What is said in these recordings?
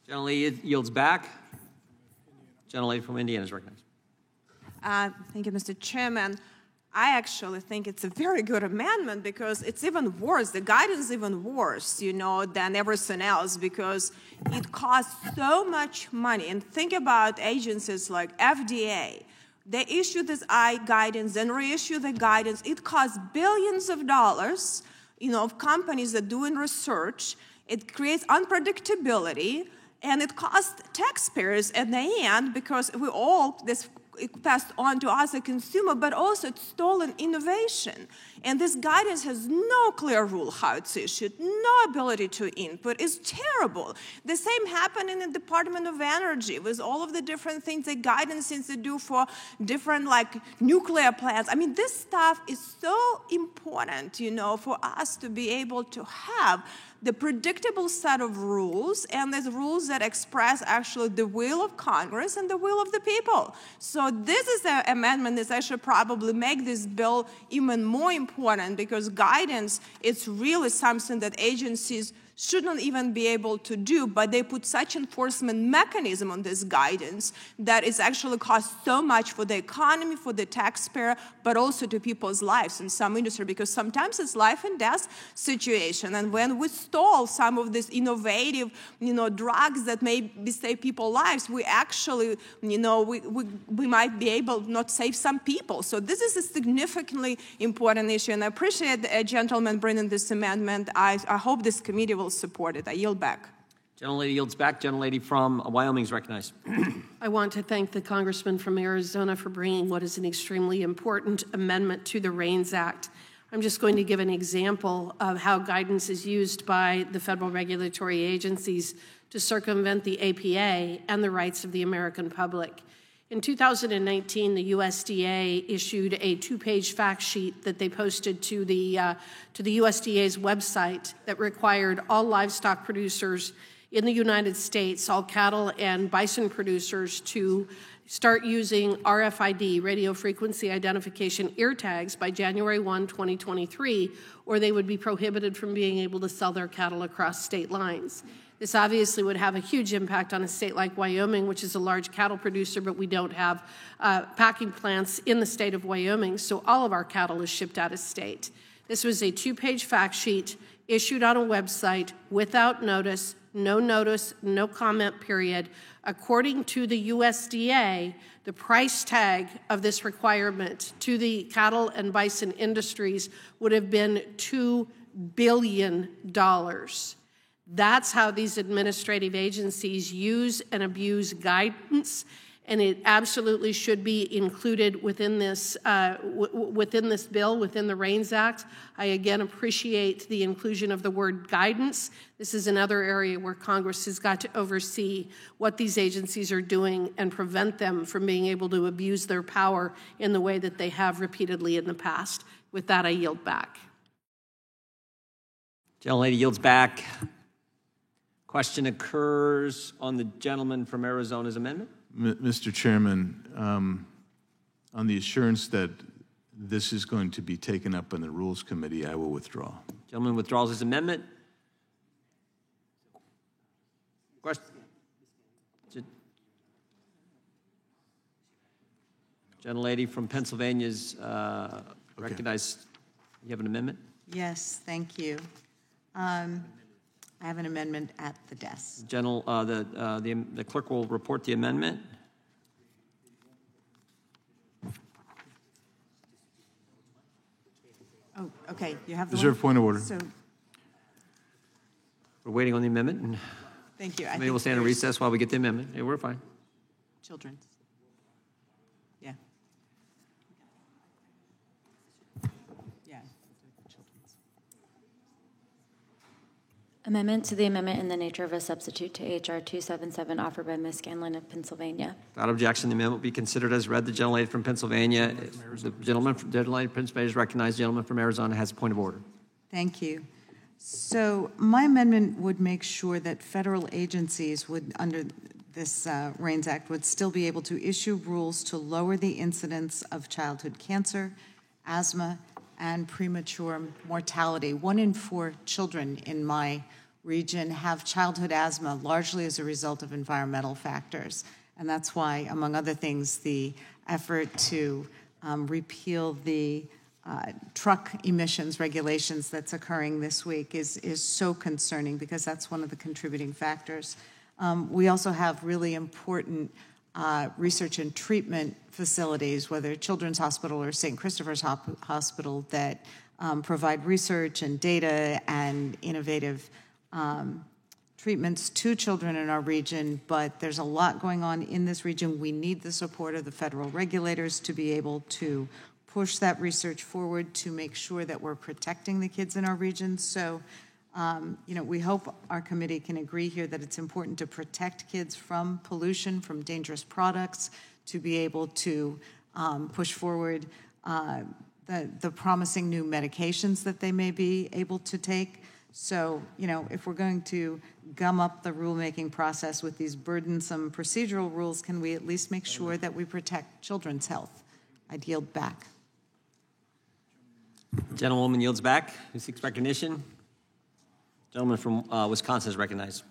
Gentlelady yields back. Gentlelady from Indiana is recognized. Thank you, Mr. Chairman. I actually think it's a very good amendment because it's even worse. The guidance is even worse, than everything else because it costs so much money. And think about agencies like FDA. They issue this guidance and reissue the guidance. It costs billions of dollars, of companies that are doing research. It creates unpredictability, and it costs taxpayers at the end because it passed on to us as a consumer, but also it's stolen innovation. And this guidance has no clear rule how it's issued, no ability to input. It's terrible. The same happened in the Department of Energy with all of the different things the guidance seems to do for different nuclear plants. I mean, this stuff is so important, for us to be able to have the predictable set of rules, and there's rules that express actually the will of Congress and the will of the people. So this is an amendment that actually probably make this bill even more important because guidance is really something that agencies shouldn't even be able to do, but they put such enforcement mechanism on this guidance that it's actually cost so much for the economy, for the taxpayer, but also to people's lives in some industry, because sometimes it's life and death situation. And when we stall some of these innovative, drugs that may save people's lives, we actually, we might be able to not save some people. So this is a significantly important issue, and I appreciate the gentleman bringing this amendment. I hope this committee will support it. I yield back. Gentlelady yields back. Gentlelady from Wyoming is recognized. I want to thank the congressman from Arizona for bringing what is an extremely important amendment to the REINS Act. I'm just going to give an example of how guidance is used by the federal regulatory agencies to circumvent the APA and the rights of the American public. In 2019, the USDA issued a 2-page fact sheet that they posted to the USDA's website that required all livestock producers in the United States, all cattle and bison producers, to start using RFID, radio frequency identification ear tags, by January 1, 2023, or they would be prohibited from being able to sell their cattle across state lines. This obviously would have a huge impact on a state like Wyoming, which is a large cattle producer, but we don't have packing plants in the state of Wyoming, so all of our cattle is shipped out of state. This was a 2-page fact sheet issued on a website without notice, no comment period. According to the USDA, the price tag of this requirement to the cattle and bison industries would have been $2 billion. That's how these administrative agencies use and abuse guidance, and it absolutely should be included within this bill, within the REINS Act. I again appreciate the inclusion of the word guidance. This is another area where Congress has got to oversee what these agencies are doing and prevent them from being able to abuse their power in the way that they have repeatedly in the past. With that, I yield back. Gentlelady yields back. Question occurs on the gentleman from Arizona's amendment. Mr. Chairman, on the assurance that this is going to be taken up in the Rules Committee, I will withdraw. Gentleman withdraws his amendment. Question. Gentlelady from Pennsylvania is recognized. You have an amendment? Yes, thank you. I have an amendment at the desk. The clerk will report the amendment. Oh, okay. You have the Reserve point of order. So, We're waiting on the amendment. And thank you. maybe we'll stand in recess while we get the amendment. Yeah, we're fine. Children's. Yeah. Yeah. Children's. Amendment to the amendment in the nature of a substitute to H.R. 277 offered by Ms. Scanlon of Pennsylvania. Without objection, the amendment will be considered as read. The gentlelady from Pennsylvania, the gentleman from Pennsylvania is recognized. The gentleman from Arizona has a point of order. Thank you. So my amendment would make sure that federal agencies would, under this REINS Act, would still be able to issue rules to lower the incidence of childhood cancer, asthma, and premature mortality. 1 in 4 children in my region have childhood asthma largely as a result of environmental factors. And that's why, among other things, the effort to repeal the truck emissions regulations that's occurring this week is so concerning, because that's one of the contributing factors. We also have really important research and treatment facilities, whether Children's Hospital or St. Christopher's Hospital, that provide research and data and innovative treatments to children in our region. But there's a lot going on in this region. We need the support of the federal regulators to be able to push that research forward to make sure that we're protecting the kids in our region. So, we hope our committee can agree here that it's important to protect kids from pollution, from dangerous products, to be able to push forward the promising new medications that they may be able to take. So, if we're going to gum up the rulemaking process with these burdensome procedural rules, can we at least make sure that we protect children's health? I'd yield back. Gentlewoman yields back. Who seeks recognition? Gentleman from Wisconsin is recognized.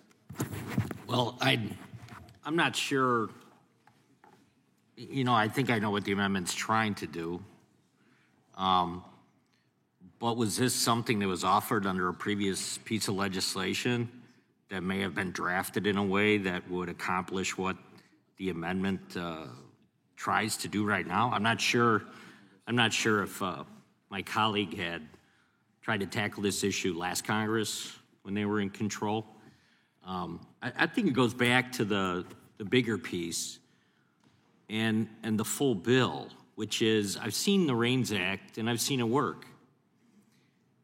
Well, I'm not sure. I think I know what the amendment's trying to do. But was this something that was offered under a previous piece of legislation that may have been drafted in a way that would accomplish what the amendment tries to do right now? I'm not sure if my colleague had tried to tackle this issue last Congress when they were in control. I think it goes back to the bigger piece and the full bill, which is, I've seen the REINS Act and I've seen it work.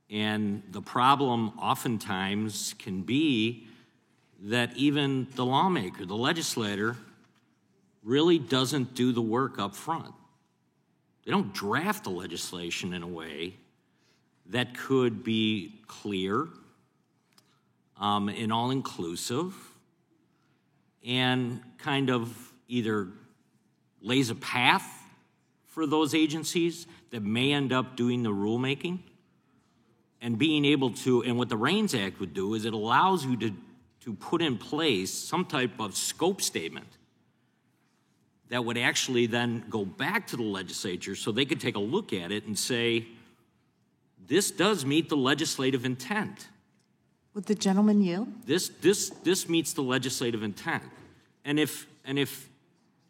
And the problem oftentimes can be that even the lawmaker, the legislator, really doesn't do the work up front. They don't draft the legislation in a way that could be clear and all-inclusive, and kind of either lays a path for those agencies that may end up doing the rulemaking, and being able to, and what the REINS Act would do is it allows you to put in place some type of scope statement that would actually then go back to the legislature so they could take a look at it and say, this does meet the legislative intent. Would the gentleman yield? This meets the legislative intent. And if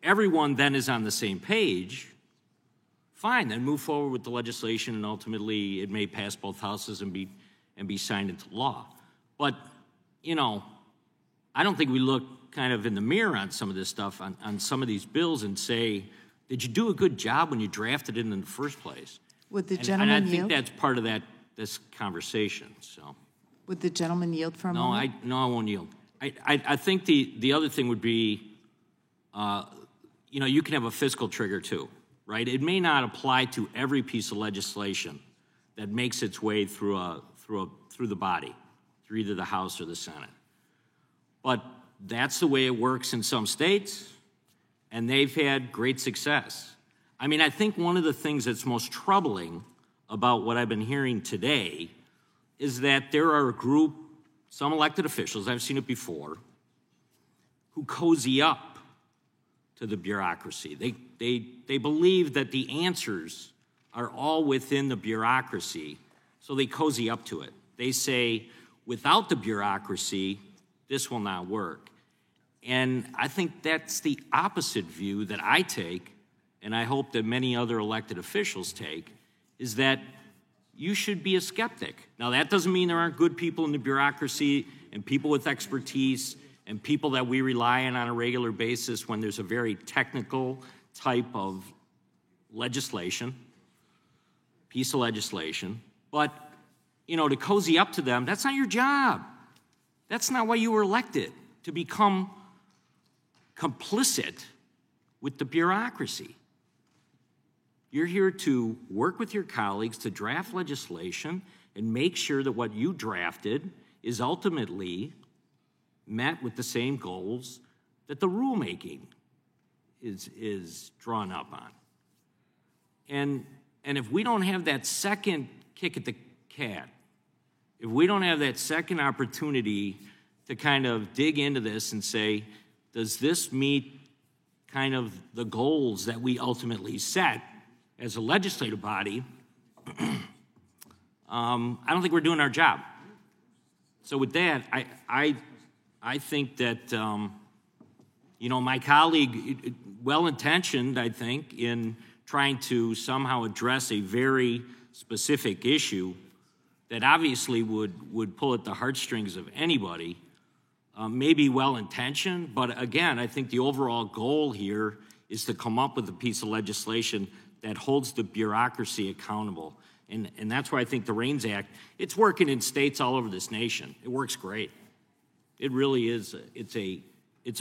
everyone then is on the same page, fine, then move forward with the legislation, and ultimately it may pass both houses and be signed into law. But, I don't think we look kind of in the mirror on some of this stuff, on some of these bills, and say, did you do a good job when you drafted it in the first place? Would the gentleman and I think yield? that's part of this conversation. So, would the gentleman yield for a moment? I won't yield. I think the other thing would be, you can have a fiscal trigger too, right? It may not apply to every piece of legislation that makes its way through the body, through either the House or the Senate. But that's the way it works in some states, and they've had great success. I mean, I think one of the things that's most troubling about what I've been hearing today is that there are a group, some elected officials, I've seen it before, who cozy up to the bureaucracy. They believe that the answers are all within the bureaucracy, so they cozy up to it. They say, without the bureaucracy, this will not work. And I think that's the opposite view that I take, and I hope that many other elected officials take, is that you should be a skeptic. Now, that doesn't mean there aren't good people in the bureaucracy and people with expertise and people that we rely on a regular basis when there's a very technical type of legislation, piece of legislation. But, to cozy up to them, that's not your job. That's not why you were elected, to become complicit with the bureaucracy. You're here to work with your colleagues to draft legislation and make sure that what you drafted is ultimately met with the same goals that the rulemaking is drawn up on. And if we don't have that second kick at the cat, if we don't have that second opportunity to kind of dig into this and say, does this meet kind of the goals that we ultimately set as a legislative body, I don't think we're doing our job. So with that, I think that, my colleague, well-intentioned, I think, in trying to somehow address a very specific issue that obviously would pull at the heartstrings of anybody, may be well-intentioned, but again, I think the overall goal here is to come up with a piece of legislation that holds the bureaucracy accountable. And that's why I think the REINS Act, it's working in states all over this nation. It works great. It really is. It's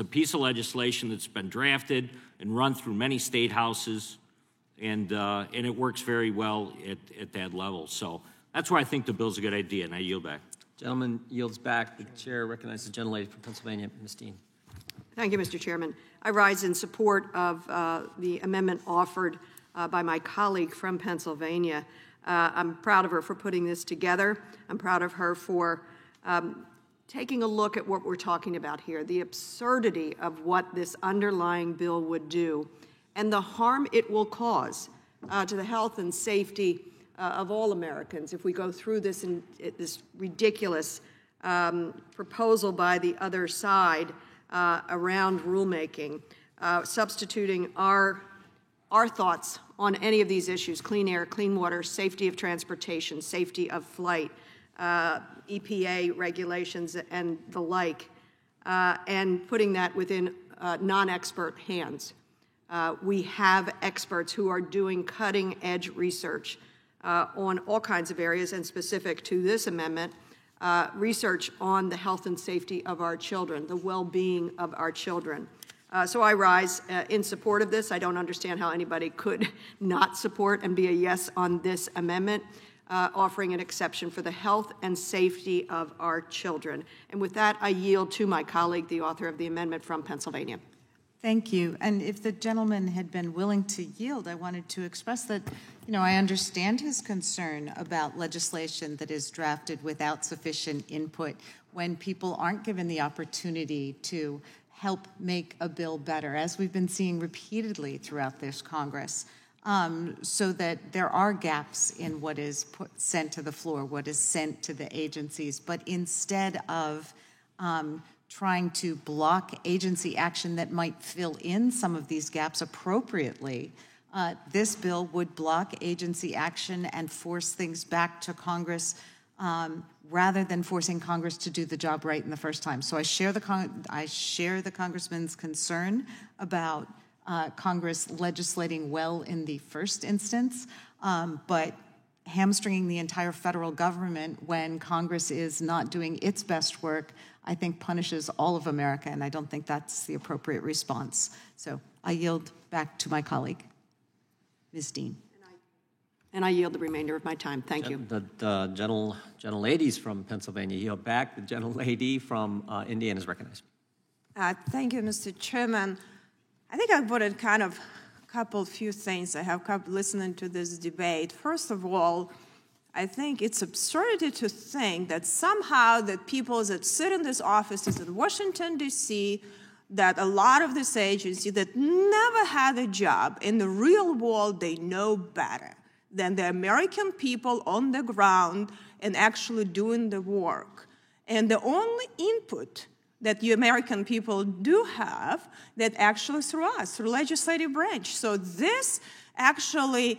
a piece of legislation that's been drafted and run through many state houses, and it works very well at that level. So that's why I think the bill's a good idea, and I yield back. Gentleman yields back. The chair recognizes the gentlelady from Pennsylvania, Ms. Dean. Thank you, Mr. Chairman. I rise in support of the amendment offered by my colleague from Pennsylvania. I'm proud of her for putting this together. I'm proud of her for taking a look at what we're talking about here, the absurdity of what this underlying bill would do and the harm it will cause to the health and safety of all Americans if we go through this ridiculous proposal by the other side around rulemaking, substituting our thoughts on any of these issues: clean air, clean water, safety of transportation, safety of flight, EPA regulations, and the like, and putting that within non-expert hands. We have experts who are doing cutting-edge research on all kinds of areas, and specific to this amendment, research on the health and safety of our children, the well-being of our children. So I rise in support of this. I don't understand how anybody could not support and be a yes on this amendment, offering an exception for the health and safety of our children. And with that, I yield to my colleague, the author of the amendment from Pennsylvania. Thank you. And if the gentleman had been willing to yield, I wanted to express that, I understand his concern about legislation that is drafted without sufficient input when people aren't given the opportunity to help make a bill better, as we've been seeing repeatedly throughout this Congress, so that there are gaps in what is sent to the floor, what is sent to the agencies. But instead of trying to block agency action that might fill in some of these gaps appropriately, this bill would block agency action and force things back to Congress rather than forcing Congress to do the job right in the first time. So I share the congressman's concern about Congress legislating well in the first instance, but hamstringing the entire federal government when Congress is not doing its best work, I think punishes all of America, and I don't think that's the appropriate response. So I yield back to my colleague, Ms. Dean. And I yield the remainder of my time. Thank you. The gentleladies from Pennsylvania yield back. The gentlelady from Indiana is recognized. Thank you, Mr. Chairman. I think I put in kind of a few things. I have kept listening to this debate. First of all, I think it's absurdity to think that somehow that people that sit in these offices in Washington, D.C., that a lot of this agency that never had a job in the real world, they know better than the American people on the ground and actually doing the work. And the only input that you American people do have that actually through us, through legislative branch. So this actually,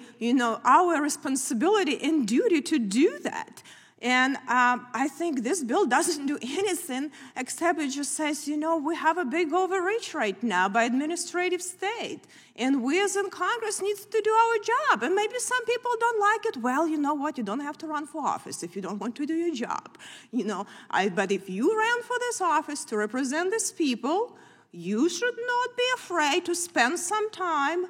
our responsibility and duty to do that. And I think this bill doesn't do anything except it just says, we have a big overreach right now by administrative state. And we as in Congress needs to do our job. And maybe some people don't like it. Well, you know what? You don't have to run for office if you don't want to do your job. But if you ran for this office to represent these people, you should not be afraid to spend some time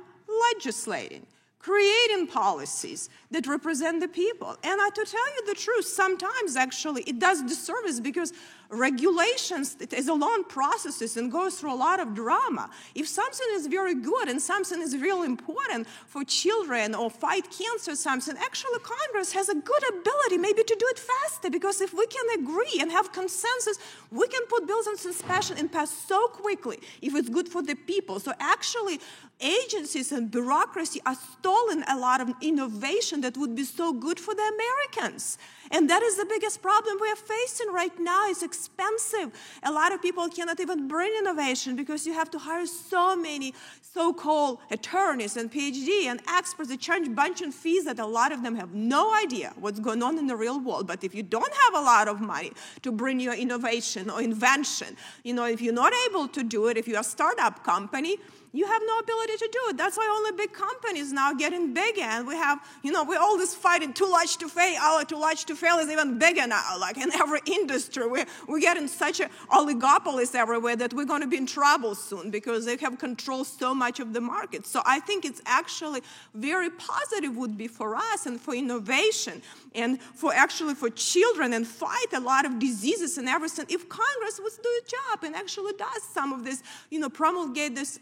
legislating, creating policies, that represent the people. And to tell you the truth, sometimes actually it does disservice because regulations is a long process and goes through a lot of drama. If something is very good and something is real important for children or fight cancer or something, actually Congress has a good ability maybe to do it faster, because if we can agree and have consensus, we can put bills on suspension and pass so quickly if it's good for the people. So actually, agencies and bureaucracy are stalling a lot of innovation that would be so good for the Americans. And that is the biggest problem we are facing right now. It's expensive. A lot of people cannot even bring innovation because you have to hire so many so-called attorneys and PhD and experts that charge a bunch of fees that a lot of them have no idea what's going on in the real world. But if you don't have a lot of money to bring your innovation or invention, if you're not able to do it, if you're a startup company, you have no ability to do it. That's why only big companies now getting bigger. And we have, we're always fighting too large to fail. Our too large to fail is even bigger now. Like in every industry, we're getting such oligopolies everywhere that we're going to be in trouble soon because they have controlled so much of the market. So I think it's actually very positive would be for us and for innovation and for children and fight a lot of diseases and everything if Congress would do its job and actually does some of this, promulgate this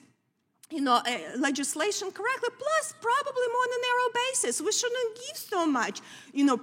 legislation correctly, plus probably more on a narrow basis. We shouldn't give so much,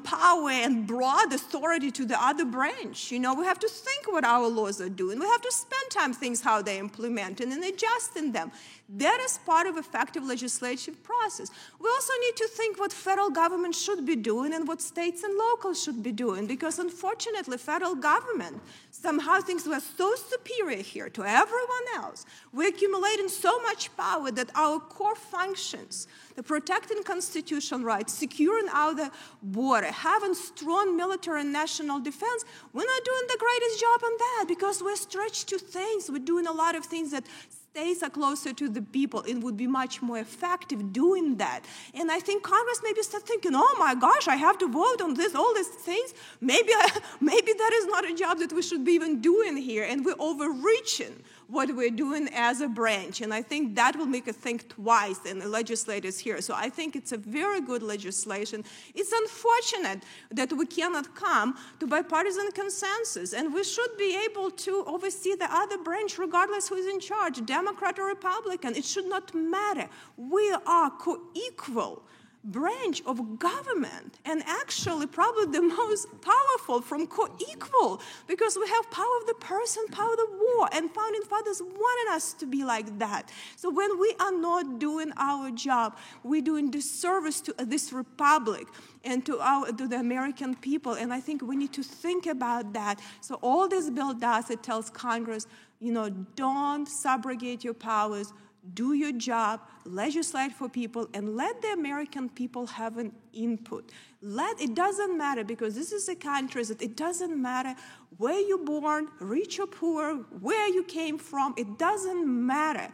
power and broad authority to the other branch. We have to think what our laws are doing. We have to spend time thinking how they implement and adjusting them. That is part of effective legislative process. We also need to think what federal government should be doing and what states and locals should be doing, because unfortunately, federal government somehow thinks we're so superior here to everyone else. We're accumulating so much power that our core functions, the protecting constitutional rights, securing our border, having strong military and national defense, we're not doing the greatest job on that because we're stretched to things. We're doing a lot of things that states are closer to the people. It would be much more effective doing that. And I think Congress maybe start thinking, oh my gosh, I have to vote on all these things. Maybe that is not a job that we should be even doing here. And we're overreaching what we're doing as a branch. And I think that will make us think twice in the legislators here. So I think it's a very good legislation. It's unfortunate that we cannot come to bipartisan consensus. And we should be able to oversee the other branch regardless who is in charge, Democrat or Republican. It should not matter. We are co-equal branch of government, and actually probably the most powerful from co-equal, because we have power of the person, power of the war, and founding fathers wanted us to be like that. So when we are not doing our job, we're doing disservice to this republic and to the American people, and I think we need to think about that. So all this bill does, it tells Congress, don't subrogate your powers, do your job, legislate for people, and let the American people have an input. It doesn't matter, because this is a country that it doesn't matter where you're born, rich or poor, where you came from, it doesn't matter.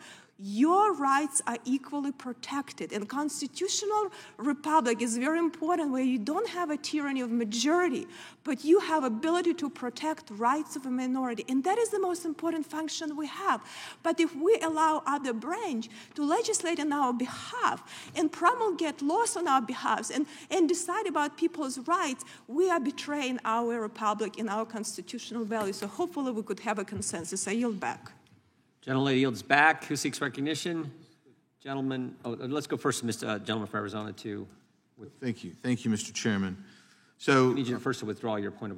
Your rights are equally protected. And constitutional republic is very important, where you don't have a tyranny of majority, but you have ability to protect rights of a minority. And that is the most important function we have. But if we allow other branch to legislate on our behalf and promulgate laws on our behalf and decide about people's rights, we are betraying our republic and our constitutional values. So hopefully we could have a consensus. I yield back. Gentlelady yields back. Who seeks recognition? Gentleman, let's go first to Mr. Gentleman from Arizona, too. Thank you, Mr. Chairman. So I need you first to withdraw your point of